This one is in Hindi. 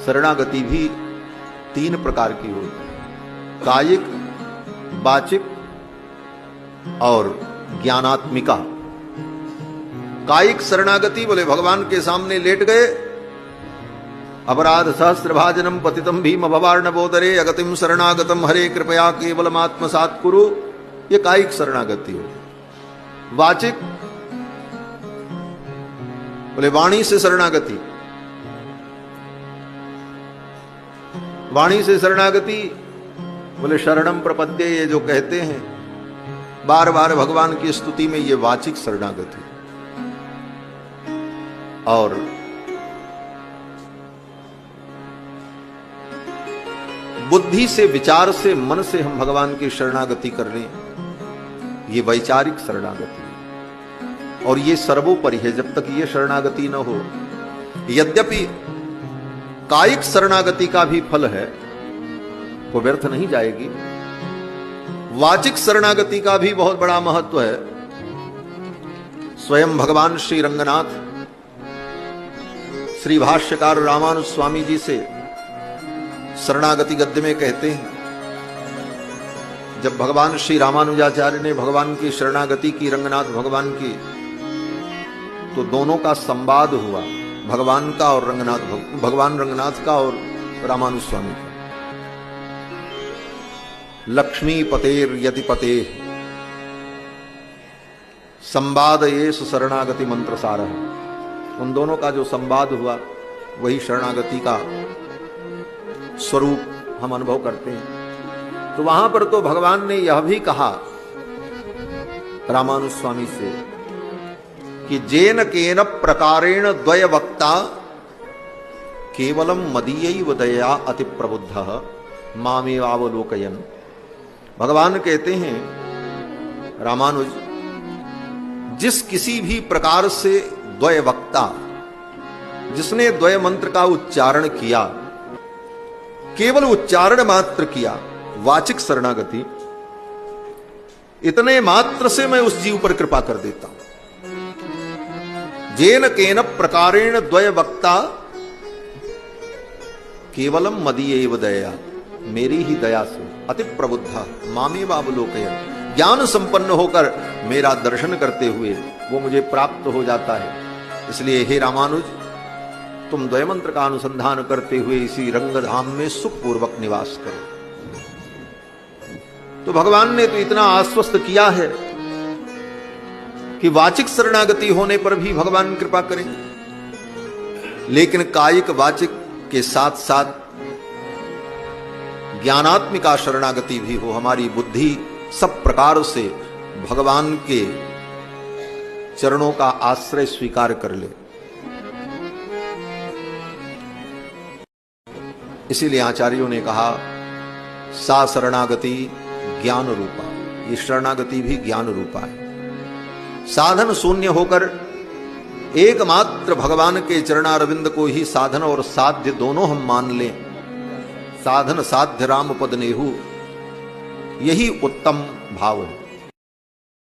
शरणागति भी तीन प्रकार की होती है, कायिक, वाचिक और ज्ञानात्मिका। कायिक शरणागति बोले भगवान के सामने लेट गए, अपराध सहस्रभाजनम पतितम भीम भवार्णवोदरे अगतिम शरणागतम हरे कृपया केवलम आत्मसात् कुरु, ये कायिक शरणागति हो। वाचिक बोले वाणी से शरणागति, वाणी से शरणागति बोले शरणम प्रपद्ये, ये जो कहते हैं बार बार भगवान की स्तुति में, ये वाचिक शरणागति। और बुद्धि से, विचार से, मन से हम भगवान की शरणागति कर लें, ये वैचारिक शरणागति है। और ये सर्वोपरि है, जब तक ये शरणागति न हो। यद्यपि कायिक शरणागति का भी फल है, वो व्यर्थ नहीं जाएगी। वाचिक शरणागति का भी बहुत बड़ा महत्व है। स्वयं भगवान श्री रंगनाथ श्री भाष्यकार रामानुज स्वामी जी से शरणागति गद्य में कहते हैं, जब भगवान श्री रामानुजाचार्य ने भगवान की शरणागति की, रंगनाथ भगवान की, तो दोनों का संवाद हुआ, भगवान का और भगवान रंगनाथ का और रामानुज स्वामी का। लक्ष्मी पतेर यतिपते संवाद ये शरणागति मंत्र सार है। उन दोनों का जो संवाद हुआ वही शरणागति का स्वरूप हम अनुभव करते हैं। तो वहां पर तो भगवान ने यह भी कहा रामानुज स्वामी से कि जेन केन प्रकारेण द्वय वक्ता केवलम मदीयैव दया अति प्रबुद्ध मामेवावलोकयन्। भगवान कहते हैं रामानुज, जिस किसी भी प्रकार से द्वय वक्ता, जिसने द्वय मंत्र का उच्चारण किया, केवल उच्चारण मात्र किया, वाचिक शरणागति, इतने मात्र से मैं उस जीव पर कृपा कर देता हूं। जेन केन प्रकारेण द्वय वक्ता केवलम मदीयैव दया, मेरी ही दया से, अति प्रबुद्धा मामेवावलोकयन्, ज्ञान संपन्न होकर मेरा दर्शन करते हुए वो मुझे प्राप्त हो जाता है। इसलिए हे रामानुज, तुम द्वय मंत्र का अनुसंधान करते हुए इसी रंगधाम में सुखपूर्वक निवास करो। तो भगवान ने तो इतना आश्वस्त किया है कि वाचिक शरणागति होने पर भी भगवान कृपा करेंगे, लेकिन कायिक वाचिक के साथ साथ ज्ञानात्मिका शरणागति भी हो, हमारी बुद्धि सब प्रकार से भगवान के चरणों का आश्रय स्वीकार कर ले। इसीलिए आचार्यों ने कहा सा शरणागति ज्ञान रूपा, ये शरणागति भी ज्ञान रूपा है। साधन शून्य होकर एकमात्र भगवान के चरणारविंद को ही साधन और साध्य दोनों हम मान लें, साधन साध्य राम पद नेहु, यही उत्तम भाव है।